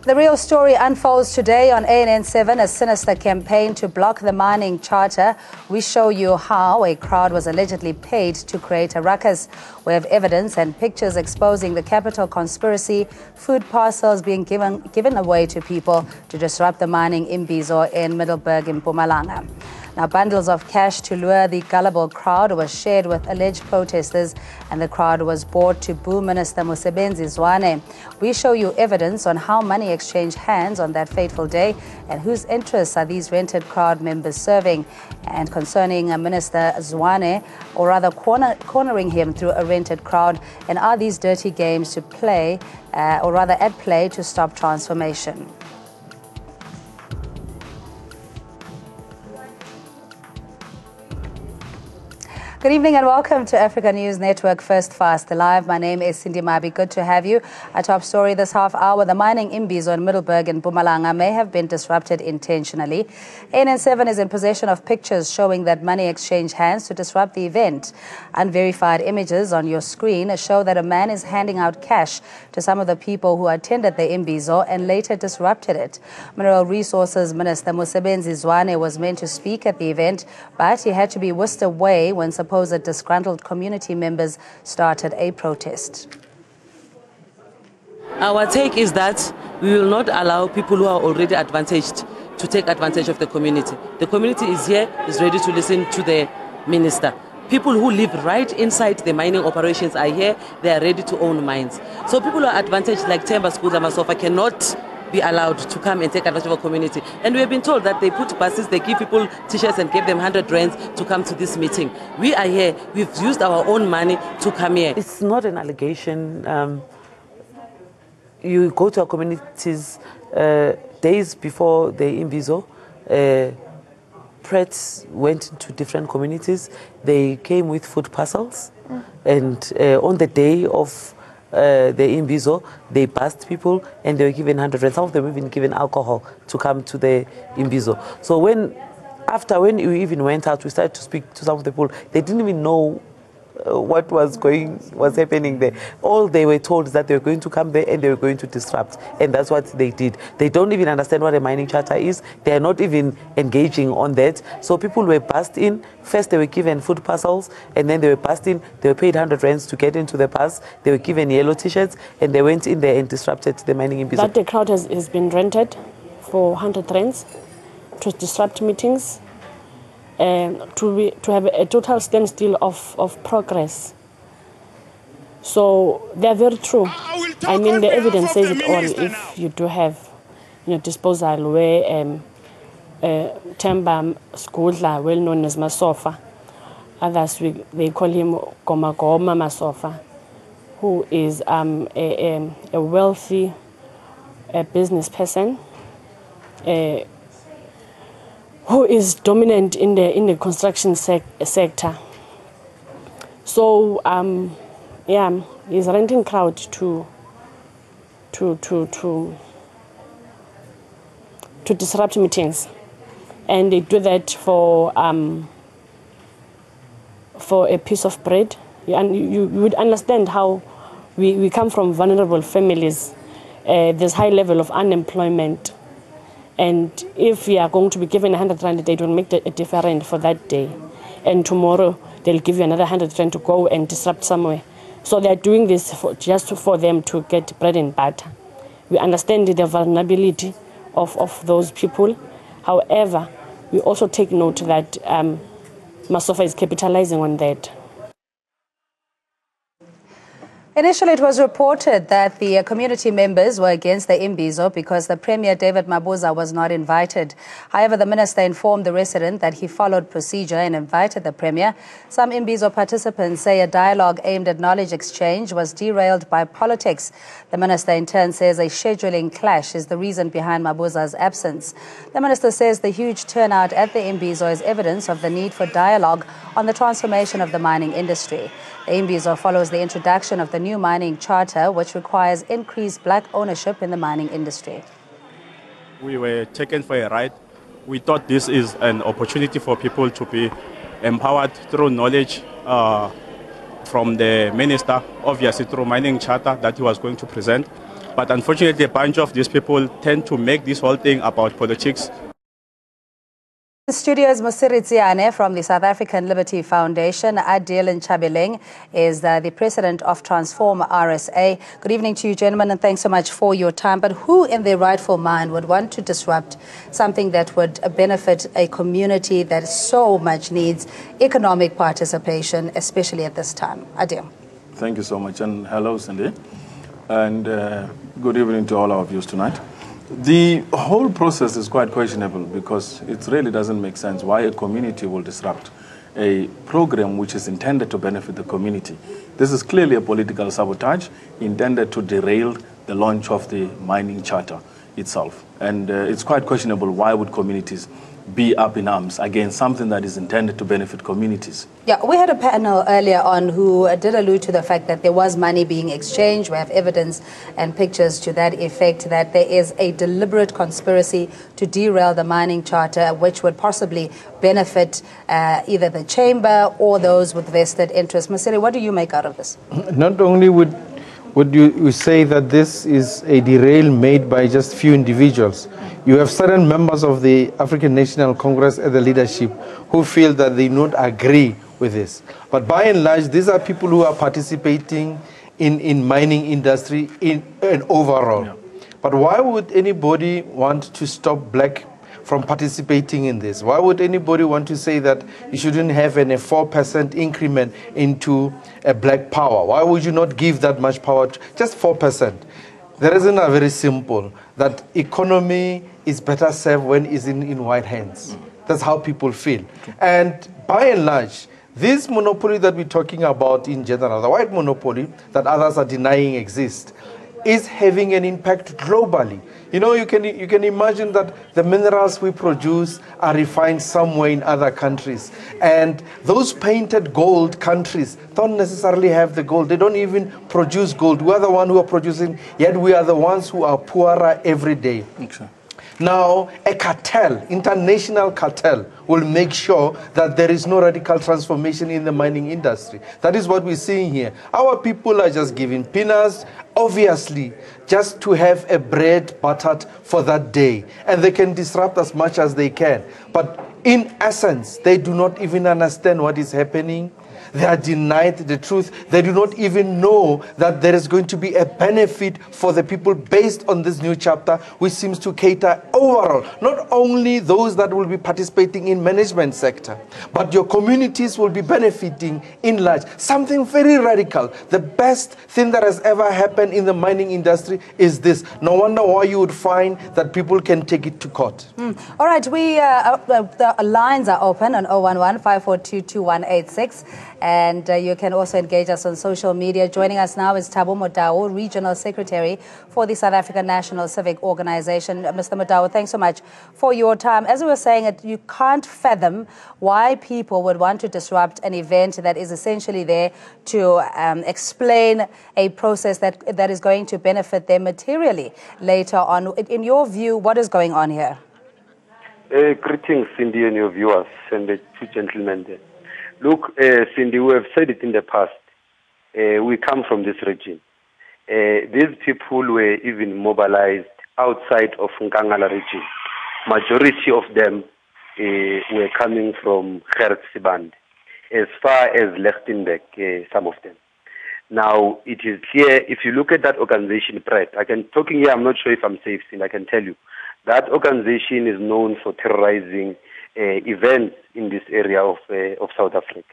The real story unfolds today on ANN7, a sinister campaign to block the mining charter. We show you how a crowd was allegedly paid to create a ruckus. We have evidence and pictures exposing the capital conspiracy, food parcels being given away to people to disrupt the mining Imbizo in Middelburg in Mpumalanga. Now, bundles of cash to lure the gullible crowd were shared with alleged protesters, and the crowd was brought to Boo Minister Mosebenzi Zwane. We show you evidence on how money exchanged hands on that fateful day and whose interests are these rented crowd members serving. And concerning Minister Zwane, or rather cornering him through a rented crowd, and are these dirty games to play, or rather at play to stop transformation? Good evening and welcome to Africa News Network First Fast Live. My name is Cindy Mabi. Good to have you. Our top story this half hour: the mining Imbizo in Middelburg and Mpumalanga may have been disrupted intentionally. ANN7 is in possession of pictures showing that money exchanged hands to disrupt the event. Unverified images on your screen show that a man is handing out cash to some of the people who attended the Imbizo and later disrupted it. Mineral Resources Minister Mosebenzi Zwane was meant to speak at the event, but he had to be whisked away when supposed disgruntled community members started a protest. Our take is that we will not allow people who are already advantaged to take advantage of the community. The community is here, is ready to listen to the minister. People who live right inside the mining operations are here, they are ready to own mines. So people who are advantaged like Temba Skudla Masofa cannot be allowed to come and take advantage of a community. And we have been told that they put buses, they give people t-shirts and give them 100 rands to come to this meeting. We are here, we've used our own money to come here. It's not an allegation. You go to our communities days before the Imbizo. Prets went to different communities. They came with food parcels. And on the day of the Imbizo, they bussed people and they were given 100 rands. Some of them even given alcohol to come to the Imbizo. So when we even went out, we started to speak to some of the people. They didn't even know what was happening there. All they were told is that they were going to come there and they were going to disrupt, and that's what they did. They don't even understand what a mining charter is. They are not even engaging on that. So people were bussed in. First they were given food parcels, and then they were bussed in. They were paid 100 rands to get into the bus. They were given yellow t-shirts, and they went in there and disrupted the mining in Imbizo. That the crowd has been rented for 100 rands to disrupt meetings. To have a total standstill of progress. So they're very true. I mean, the evidence says it all. If you do have, disposal where Temba Skudla, well known as Masofa, others they call him Goma Goma Masofa, who is a wealthy business person. Who is dominant in the construction sector. So yeah, he's renting crowd to disrupt meetings, and they do that for a piece of bread. And you would understand how we come from vulnerable families. There's high level of unemployment. And if we are going to be given 100 rand a day, it will make a difference for that day. And tomorrow, they'll give you another 100 rand to go and disrupt somewhere. So they're doing this just for them to get bread and butter. We understand the vulnerability of those people. However, we also take note that Masofa is capitalizing on that. Initially, it was reported that the community members were against the Imbizo because the Premier David Mabuza was not invited. However, the minister informed the resident that he followed procedure and invited the Premier. Some Imbizo participants say a dialogue aimed at knowledge exchange was derailed by politics. The minister in turn says a scheduling clash is the reason behind Mabuza's absence. The minister says the huge turnout at the Imbizo is evidence of the need for dialogue on the transformation of the mining industry. The Imbizo follows the introduction of the new mining charter, which requires increased black ownership in the mining industry. We were taken for a ride. We thought this is an opportunity for people to be empowered through knowledge from the minister, obviously through mining charter that he was going to present. But unfortunately, a bunch of these people tend to make this whole thing about politics. The studio is Mosiri Tsiane from the South African Liberty Foundation. Adil Nchabileng is the president of Transform RSA. Good evening to you, gentlemen, and thanks so much for your time. But who in their rightful mind would want to disrupt something that would benefit a community that so much needs economic participation, especially at this time? Adil. Thank you so much, and hello, Cindy, and good evening to all our viewers tonight. The whole process is quite questionable because it really doesn't make sense why a community will disrupt a program which is intended to benefit the community. This is clearly a political sabotage intended to derail the launch of the mining charter itself. And it's quite questionable why would communities be up in arms against something that is intended to benefit communities. Yeah, we had a panel earlier on who did allude to the fact that there was money being exchanged. We have evidence and pictures to that effect, that there is a deliberate conspiracy to derail the mining charter, which would possibly benefit either the chamber or those with vested interest. Mosiri, what do you make out of this? Not only would you say that this is a derail made by just few individuals. You have certain members of the African National Congress at the leadership who feel that they do not agree with this. But by and large, these are people who are participating in mining industry in overall. Yeah. But why would anybody want to stop black from participating in this? Why would anybody want to say that you shouldn't have a 4% increment into a black power? Why would you not give that much power? Just 4%. The reasons are very simple, that economy is better served when it's in white hands. That's how people feel. And by and large, this monopoly that we're talking about in general, the white monopoly that others are denying exists, is having an impact globally. You know, you can imagine that the minerals we produce are refined somewhere in other countries. And those painted gold countries don't necessarily have the gold. They don't even produce gold. We are the ones who are producing, yet we are the ones who are poorer every day. Okay. Now, a cartel, international cartel, will make sure that there is no radical transformation in the mining industry. That is what we're seeing here. Our people are just giving peanuts, obviously, just to have a bread buttered for that day. And they can disrupt as much as they can. But in essence, they do not even understand what is happening. They are denied the truth. They do not even know that there is going to be a benefit for the people based on this new chapter, which seems to cater overall, not only those that will be participating in management sector, but your communities will be benefiting in large. Something very radical. The best thing that has ever happened in the mining industry is this. No wonder why you would find that people can take it to court. All right, the lines are open on 011-542-2186. And you can also engage us on social media. Joining us now is Thabo Modau, Regional Secretary for the South African National Civic Organization. Mr. Modau, thanks so much for your time. As we were saying, you can't fathom why people would want to disrupt an event that is essentially there to explain a process that is going to benefit them materially later on. In your view, what is going on here? Greetings, Cindy, and your viewers, and the two gentlemen there. Look, Cindy, we have said it in the past. We come from this region. These people were even mobilized outside of Nkangala region. Majority of them were coming from Gertsiband, as far as Lichtenburg, some of them. Now, it is clear, if you look at that organization, Brett, talking here, I'm not sure if I'm safe, Cindy, I can tell you. That organization is known for terrorizing events in this area of South Africa.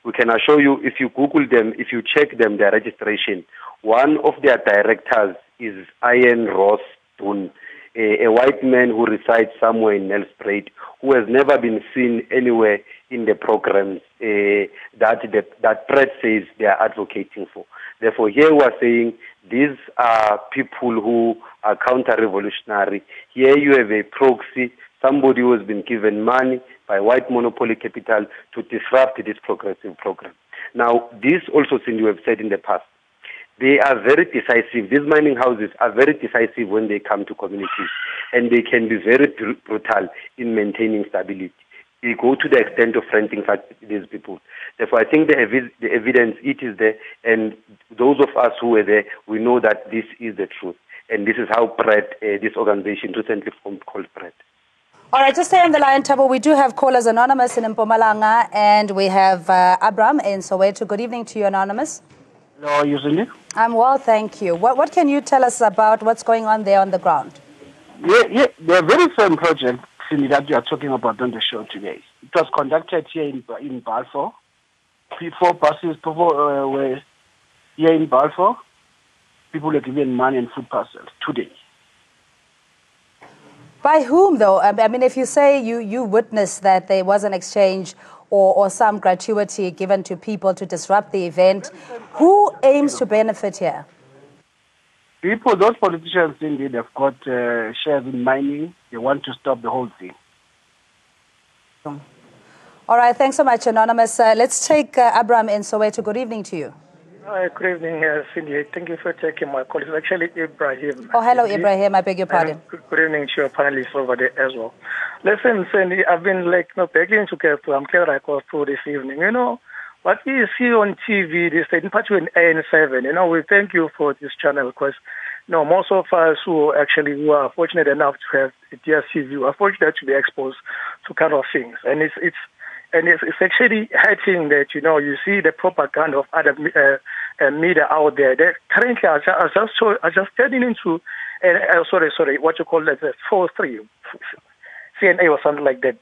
We can assure you, if you Google them, if you check them, their registration, one of their directors is Ian Ross Dunn, a white man who resides somewhere in Nelspruit, who has never been seen anywhere in the programs that Brett says they are advocating for. Therefore, here we are saying these are people who are counter-revolutionary. Here you have a proxy, somebody who has been given money by white monopoly capital to disrupt this progressive program. Now, this also, Cindy, we have said in the past, they are very decisive. These mining houses are very decisive when they come to communities, and they can be very brutal in maintaining stability. They go to the extent of renting these people. Therefore, I think the evidence, it is there, and those of us who were there, we know that this is the truth. And this is how PRED, this organization recently formed, called PRED. All right, just stay on the line, Thabo. We do have callers Anonymous in Mpumalanga, and we have Abram in Soweto. Good evening to you, Anonymous. Hello, Yusini. I'm well, thank you. What can you tell us about what's going on there on the ground? Yeah, the very same project, Cindy, that you are talking about on the show today. It was conducted here in Balfour. 4 buses were here in Balfour. People were given money and food parcels today. By whom, though? I mean, if you say you witnessed that there was an exchange or some gratuity given to people to disrupt the event, who aims to benefit here? People, those politicians, indeed, have got shares in mining. They want to stop the whole thing. All right, thanks so much, Anonymous. Let's take Abram in Soweto. Good evening to you. Hi, good evening, Cindy. Thank you for taking my call. It's actually Ibrahim. Oh, hello, Ibrahim. I beg your pardon. Good evening to your panelists over there as well. Listen, Cindy, I've been begging to get to Amkera through this evening. What we see on TV, this in particular in AN7, we thank you for this channel because, most of us who who are fortunate enough to have DSTV are fortunate to be exposed to kind of things. And it's actually hurting that, you see the propaganda of other media out there. That currently, I just turning into, what you call that, 4-3, CNA or something like that.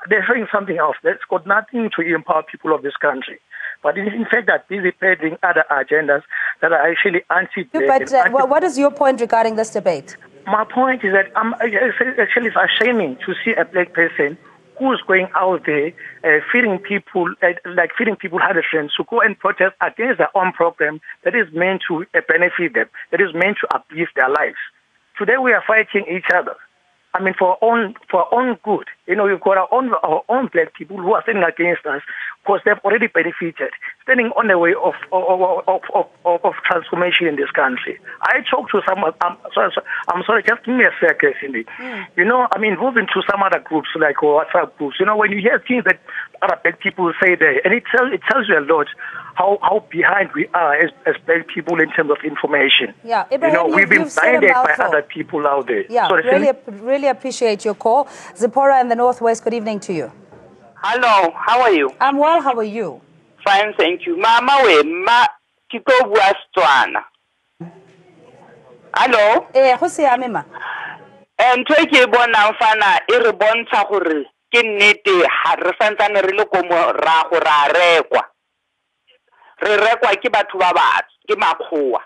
They're showing something else that's got nothing to empower people of this country. But in fact, they're busy peddling other agendas that are actually anti-black. But what is your point regarding this debate? My point is that actually it's ashaming to see a black person who's going out there feeding people hydrogen to go and protest against their own program that is meant to benefit them, that is meant to uplift their lives. Today we are fighting each other. I mean, for our own good. We've got our own black people who are standing against us because they've already benefited, standing on the way of transformation in this country. I talked to some. I'm sorry, just give me a second, Cindy. I'm involved into some other groups like WhatsApp groups. When you hear things that other black people say there, and it tells you a lot how behind we are as black people in terms of information. Yeah, Ibrahim, we've been blinded by other people out there. Yeah, sorry, really appreciate your call. Zipporah in the Northwest, good evening to you. Hello, how are you? I'm well, how are you? Fine, thank you. Mama Kiko bua Setswana. Hello? Go siame ma. Ntho e ke bonang fana e re bontsha gore ke nnete ha re santsane re le ko morago ra rekwa. Re rekwa ke batho ba batho, ke makgowa.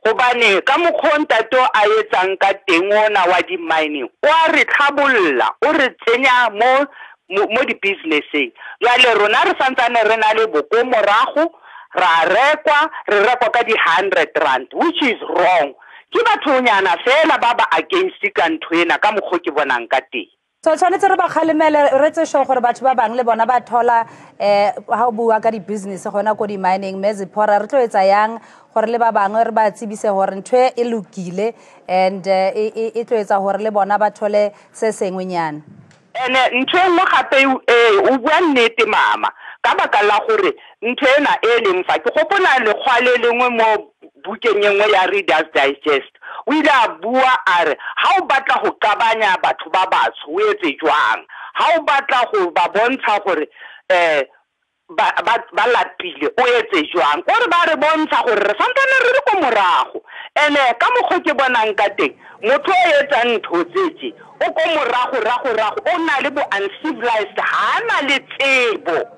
Gobane ka mokgwa ntate a etsang ka teng ona wa di mining o a re tlhabolla o re tsenya mo di businesseng jale rona re santsane re na le boko morago ra rekwa ka di 100 rand, which is wrong. Ke bathonyana fela ba ba against ka ntwena ka mokgwa ke bonang ka teng. So tshwanetse re ba kgalemele re tse sho gore batho ba bang le bona ba thola ha o bua ka di business gona ko di mining Zipporah re tlo etsa yang gore le ba bang re ba tsebise gore ntwe e lokile and e tlo etsa gore le bona ba thole se sengwenyana. Ntwe mo gape o bua nnete mama ka baka la gore ntwena e leng fa ke gopola le kgwale lengwe mo bukeng engwe ya Reader's Digest o ile a bua a re ha o batla go qabanya batho ba batsho o etse jwang ha o batla go ba bontsha gore ba lapile o etse jwang gore ba re bontsha gore re santane re re ko morago ka moggo ke bonang ka teng motho o etsa ntho tsetse o ko morago o na le bo uncivilized ha na le tsebo.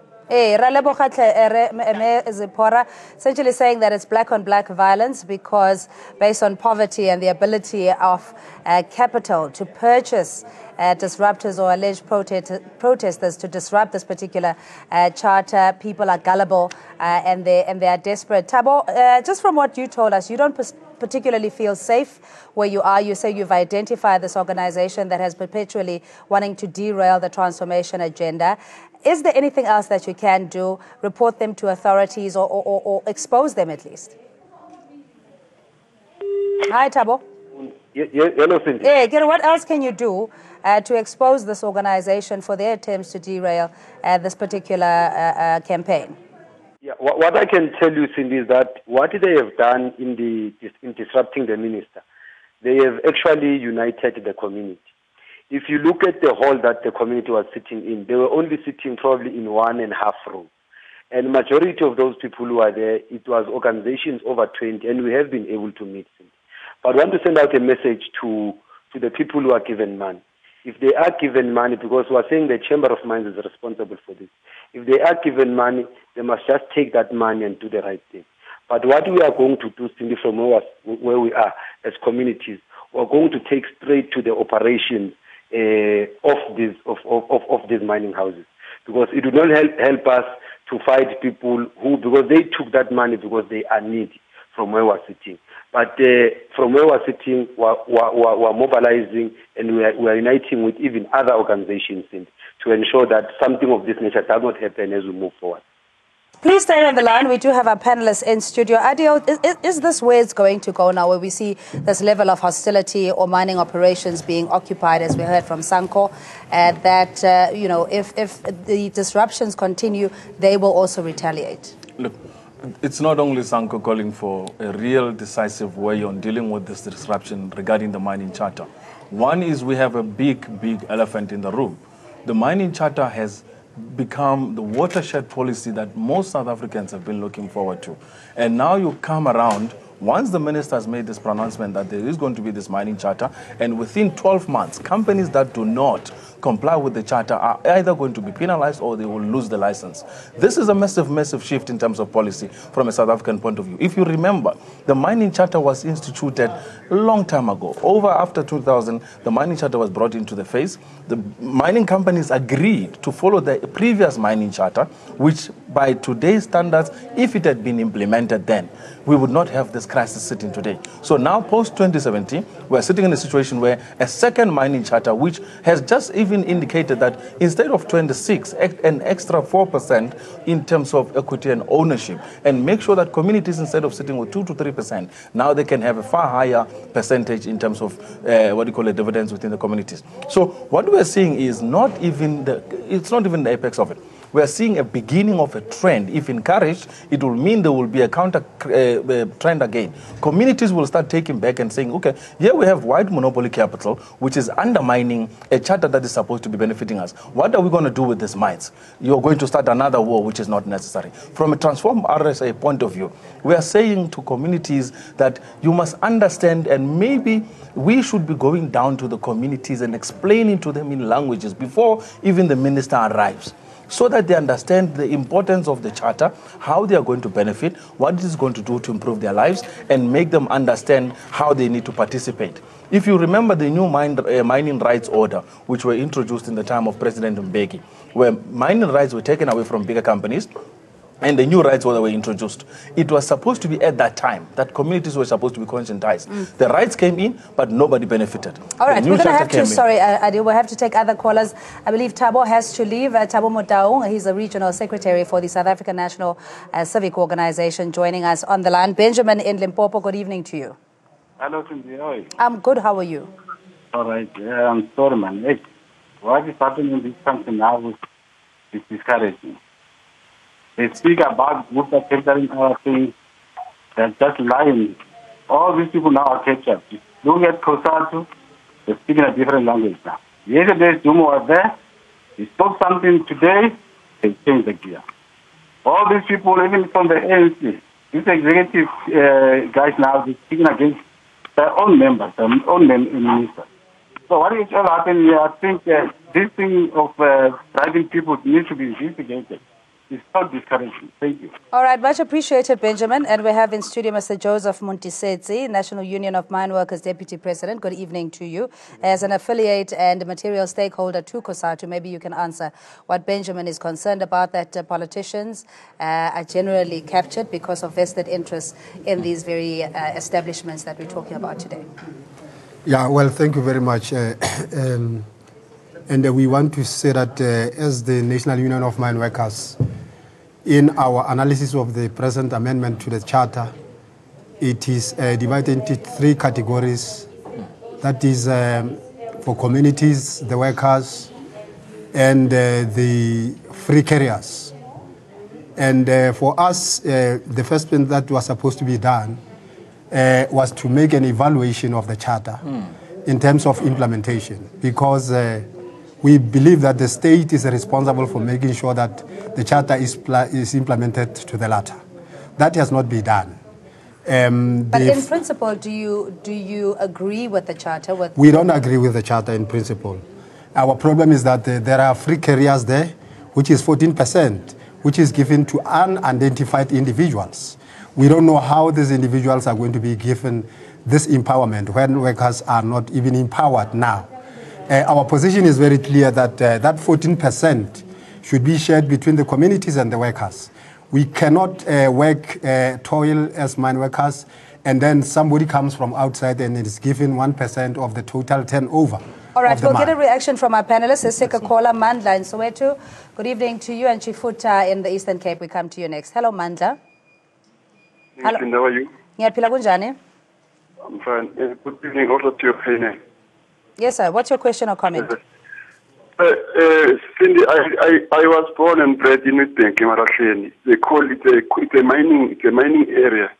Zipporah, essentially saying that it's black on black violence because based on poverty and the ability of capital to purchase disruptors or alleged protesters to disrupt this particular charter, people are gullible and they are desperate. Thabo, just from what you told us, you don't particularly feel safe where you are. You say you've identified this organization that has perpetually wanting to derail the transformation agenda. Is there anything else that you can do? Report them to authorities or expose them at least? Hi, Thabo. Hello, Cindy. What else can you do to expose this organization for their attempts to derail this particular campaign? Yeah, what I can tell you, Cindy, is that what they have done in disrupting the minister, they have actually united the community. If you look at the hall that the community was sitting in, they were only sitting probably in 1.5 rows. And majority of those people who are there, it was organizations over 20, and we have been able to meet them. But I want to send out a message to the people who are given money. If they are given money, because we are saying the Chamber of Mines is responsible for this, if they are given money, they must just take that money and do the right thing. But what we are going to do, Cindy, from where we are as communities, we are going to take straight to the operations of these mining houses, because it will not help us to fight people who, because they took that money because they are needy from where we're sitting. But from where we're sitting, we're mobilizing, and we're uniting with even other organizations to ensure that something of this nature does not happen as we move forward. Please stay on the line. We do have our panelists in studio. Adio, is this where it's going to go now, where we see this level of hostility or mining operations being occupied, as we heard from Sanco, that, you know, if the disruptions continue, they will also retaliate? Look, it's not only Sanco calling for a real decisive way on dealing with this disruption regarding the mining charter. One is we have a big elephant in the room. The mining charter has become the watershed policy that most South Africans have been looking forward to. And now you come around, once the minister has made this pronouncement that there is going to be this mining charter, and within 12 months, companies that do not comply with the charter are either going to be penalized or they will lose the license. This is a massive shift in terms of policy from a South African point of view. If you remember, the mining charter was instituted a long time ago. After 2000, the mining charter was brought into the phase. The mining companies agreed to follow the previous mining charter, which by today's standards, if it had been implemented then, we would not have this crisis sitting today. So now, post-2017, we're sitting in a situation where a second mining charter, which has just even indicated that instead of 26, an extra 4% in terms of equity and ownership, and make sure that communities, instead of sitting with 2 to 3%, now they can have a far higher percentage in terms of dividends within the communities. So what we're seeing is it's not even the apex of it. We are seeing a beginning of a trend. If encouraged, it will mean there will be a counter trend again. Communities will start taking back and saying, okay, here we have white monopoly capital, which is undermining a charter that is supposed to be benefiting us. What are we going to do with these mines? You're going to start another war, which is not necessary. From a transformed RSA point of view, we are saying to communities that you must understand, and maybe we should be going down to the communities and explaining to them in languages before even the minister arrives, so that they understand the importance of the charter, how they are going to benefit, what it is going to do to improve their lives, and make them understand how they need to participate. If you remember the new mining rights order, which were introduced in the time of President Mbeki, where mining rights were taken away from bigger companies, and the new rights were introduced. It was supposed to be at that time that communities were supposed to be conscientized. The rights came in, but nobody benefited. All right, we're going to have to, sorry, Adi, we'll have to take other callers. I believe Thabo has to leave. Thabo Motaung, he's the regional secretary for the South African National Civic Organization, joining us on the line. Benjamin in Limpopo, good evening to you. Hello, Cindy. How are you? I'm good. How are you? All right. I'm sorry, man. Hey, what is happening in this country now is discouraging. They speak about groups are capturing our things. They're just lying. All these people now are captured. Look at COSATU, they're speaking a different language now. Yesterday, Zuma was there. He spoke something today, they changed the gear. All these people, even from the ANC, these executive guys now, they're speaking against their own members, their own ministers. So what is all happening here? I think this thing of driving people needs to be investigated. It's so discouraging. Thank you. All right, much appreciated, Benjamin. And we have in studio Mr. Joseph Muntisetsi, National Union of Mine Workers Deputy President. Good evening to you. As an affiliate and material stakeholder to COSATU, maybe you can answer what Benjamin is concerned about, that politicians are generally captured because of vested interests in these very establishments that we're talking about today. Yeah, well, thank you very much. And we want to say that as the National Union of Mine Workers, in our analysis of the present amendment to the Charter, it is divided into 3 categories. That is for communities, the workers, and the free carriers. And for us, the first thing that was supposed to be done was to make an evaluation of the charter in terms of implementation, because we believe that the state is responsible for making sure that the charter is implemented to the latter. That has not been done. But in principle, do you agree with the charter? We don't agree with the charter in principle. Our problem is that there are free carriers there, which is 14%, which is given to unidentified individuals. We don't know how these individuals are going to be given this empowerment when workers are not even empowered now. Our position is very clear that that 14% should be shared between the communities and the workers. We cannot toil as mine workers, and then somebody comes from outside and is given 1% of the total turnover. All right, we'll get a reaction from our panelists. Let's take a caller, Mandla in Soweto. Good evening to you, and Chifuta in the Eastern Cape. We come to you next. Hello, Mandla. Hello. How are you? I'm fine. Good evening also to your panel. Yes, sir. What's your question or comment? Cindy, I was born and bred in Witbank, Emarahleni. They call it a mining area.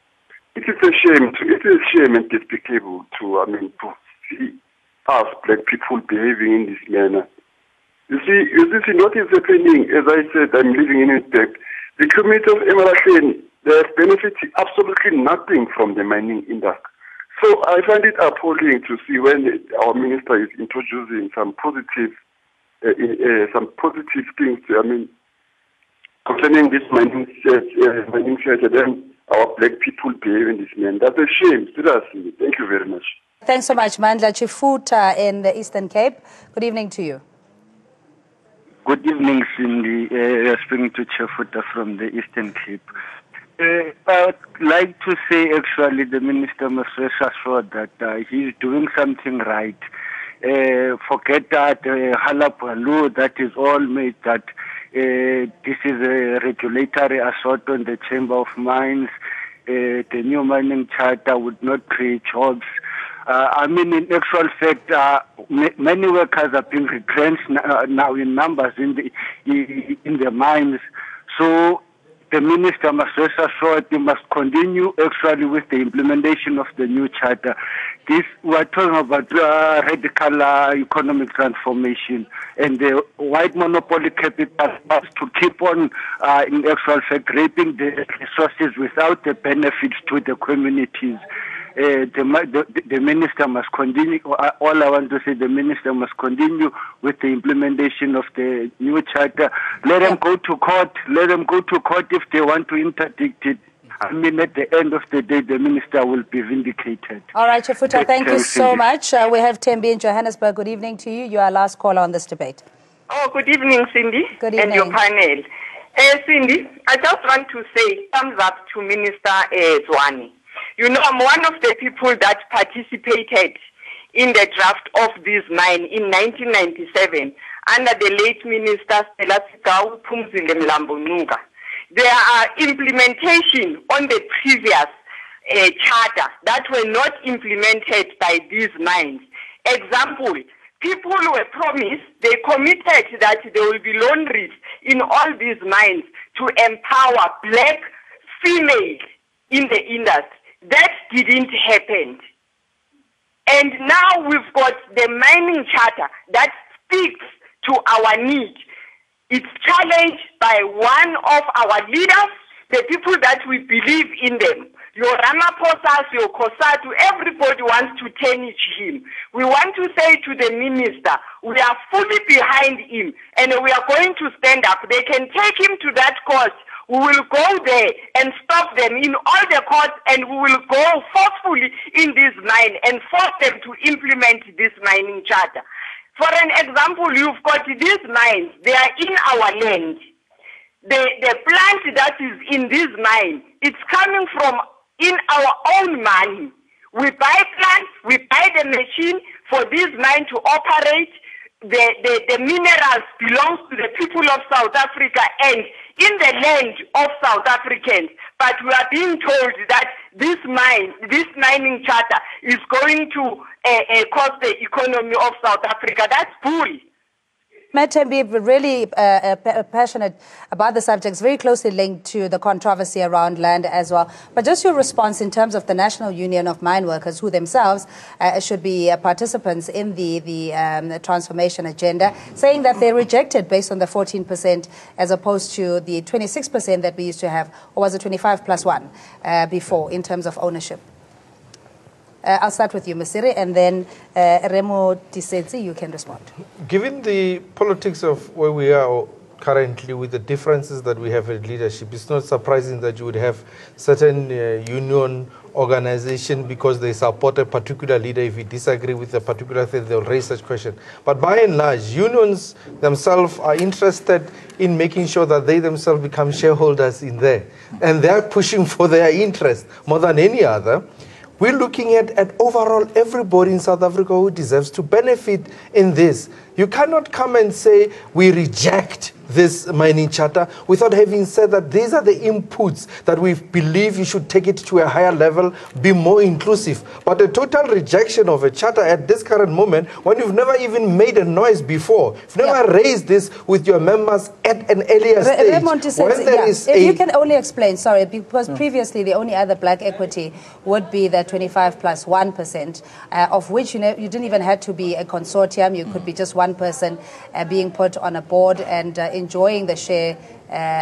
It is a shame and despicable to see us black people behaving in this manner. You see what is happening. As I said, I'm living in Witbank. The community of Emarahleni, they have benefited absolutely nothing from the mining industry. So I find it appalling to see when our minister is introducing some positive things, concerning this mining sector, then our black people behave in this manner. That's a shame, seriously. Thank you very much. Thanks so much, Mandla. Chifuta in the Eastern Cape. Good evening to you. Good evening, Cindy. You're speaking to Chifuta from the Eastern Cape. I would like to say, actually, the minister must rest assured that he's doing something right. Forget that halapalu that is all made, that this is a regulatory assault on the Chamber of Mines. The new mining charter would not create jobs. In actual fact, many workers are being retrenched now in numbers in the mines. So the minister must rest assured he must continue actually with the implementation of the new charter. We're talking about radical economic transformation, and the white monopoly capital has to keep on, in actual fact, raping the resources without the benefits to the communities. The minister must continue. All I want to say, the minister must continue with the implementation of the new charter. Let them go to court. Let them go to court if they want to interdict it. At the end of the day, the minister will be vindicated. All right, Chifuta, thank you so much. We have Tembi in Johannesburg. Good evening to you. You are our last caller on this debate. Oh, good evening, Cindy. Good evening. And your panel. Cindy, I just want to say thumbs up to Minister Zwane. You know, I'm one of the people that participated in the draft of this mine in 1997 under the late Minister Stella Sigao Phumzile Mlambo-Ngcuka. There are implementation on the previous charter that were not implemented by these mines. Example, people were promised, they committed that there will be laundries in all these mines to empower black females in the industry. That didn't happen. And now we've got the mining charter that speaks to our need. It's challenged by one of our leaders, the people that we believe in them. Your Ramaphosa, your Kosatu, everybody wants to tarnish him. We want to say to the minister, we are fully behind him and we are going to stand up. They can take him to that court. We will go there and stop them in all the courts, and we will go forcefully in this mine and force them to implement this mining charter. For an example, you've got these mines, they are in our land. The plant that is in this mine, it's coming from in our own money. We buy plants, we buy the machine for this mine to operate. The minerals belongs to the people of South Africa and in the land of South Africans. But we are being told that this mining charter is going to cost the economy of South Africa. That's bull. Mathembi, really passionate about the subjects, very closely linked to the controversy around land as well. But just your response in terms of the National Union of Mine Workers, who themselves should be participants in the transformation agenda, saying that they rejected based on the 14% as opposed to the 26% that we used to have, or was it 25 plus 1 before in terms of ownership? I'll start with you, Msiri, and then Remo Tisetsi, you can respond. Given the politics of where we are currently with the differences that we have in leadership, it's not surprising that you would have certain union organization because they support a particular leader. If you disagree with a particular thing, they'll raise such question. But by and large, unions themselves are interested in making sure that they themselves become shareholders in there. And they're pushing for their interest more than any other. We're looking at overall everybody in South Africa who deserves to benefit in this. You cannot come and say we reject this mining charter without having said that these are the inputs that we believe you should take it to a higher level, be more inclusive. But a total rejection of a charter at this current moment, when you've never even made a noise before, you've never raised this with your members at an earlier stage. When there is if you can only explain, sorry, because previously the only other black equity would be the 25 plus 1%, of which you didn't even have to be a consortium. You could be just one person being put on a board and enjoying the share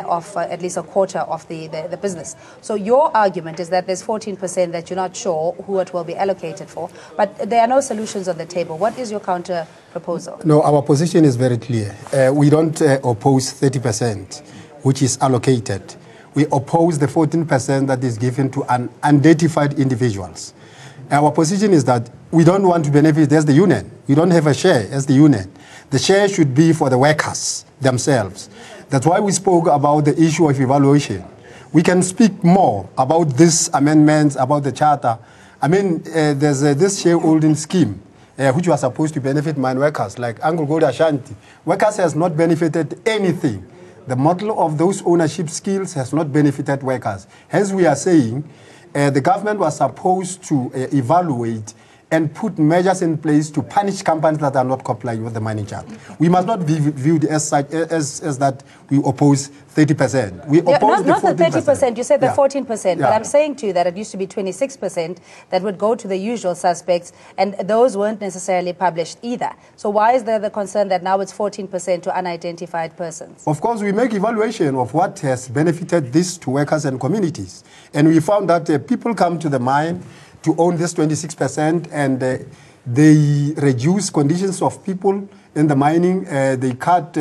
of at least a quarter of the business. So your argument is that there's 14% that you're not sure who it will be allocated for, but there are no solutions on the table. What is your counter proposal? No, our position is very clear. We don't oppose 30%, which is allocated. We oppose the 14% that is given to unidentified individuals. Our position is that we don't want to benefit as the union. We don't have a share as the union. The share should be for the workers themselves. That's why we spoke about the issue of evaluation. We can speak more about these amendments, about the charter. I mean, there's this shareholding scheme, which was supposed to benefit mine workers, like Anglo Gold Ashanti. Workers has not benefited anything. The model of those ownership skills has not benefited workers. Hence, we are saying the government was supposed to evaluate and put measures in place to punish companies that are not complying with the mining charter. We must not be viewed as such as that we oppose 30%. We oppose not the 30%. You said the 14%. Yeah. But I'm saying to you that it used to be 26% that would go to the usual suspects, and those weren't necessarily published either. So why is there the concern that now it's 14% to unidentified persons? Of course, we make evaluation of what has benefited this to workers and communities. And we found that people come to the mine to own this 26%, and they reduce conditions of people in the mining. They cut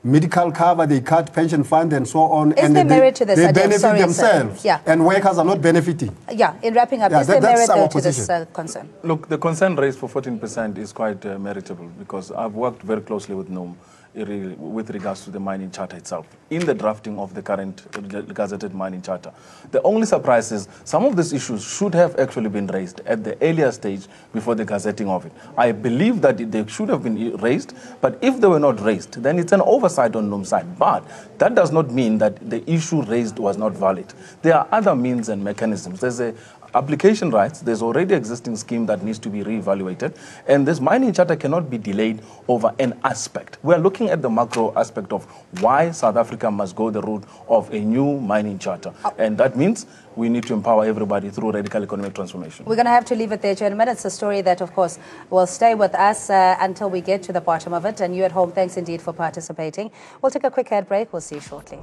medical cover, they cut pension fund, and so on. Is there merit to this? They benefit themselves, and workers are not benefiting. Yeah, in wrapping up, is there merit to this concern? Look, the concern raised for 14% is quite meritable, because I've worked very closely with NUM with regards to the mining charter itself, in the drafting of the current gazetted mining charter. The only surprise is some of these issues should have actually been raised at the earlier stage before the gazetting of it. I believe that they should have been raised, but if they were not raised, then it's an oversight on NUM's side. But that does not mean that the issue raised was not valid. There are other means and mechanisms. There's a application rights, there's already existing scheme that needs to be reevaluated, and this mining charter cannot be delayed over an aspect. We're looking at the macro aspect of why South Africa must go the route of a new mining charter, and that means we need to empower everybody through radical economic transformation. We're going to have to leave it there, gentlemen. It's a story that, of course, will stay with us until we get to the bottom of it, and you at home, thanks indeed for participating. We'll take a quick ad break. We'll see you shortly.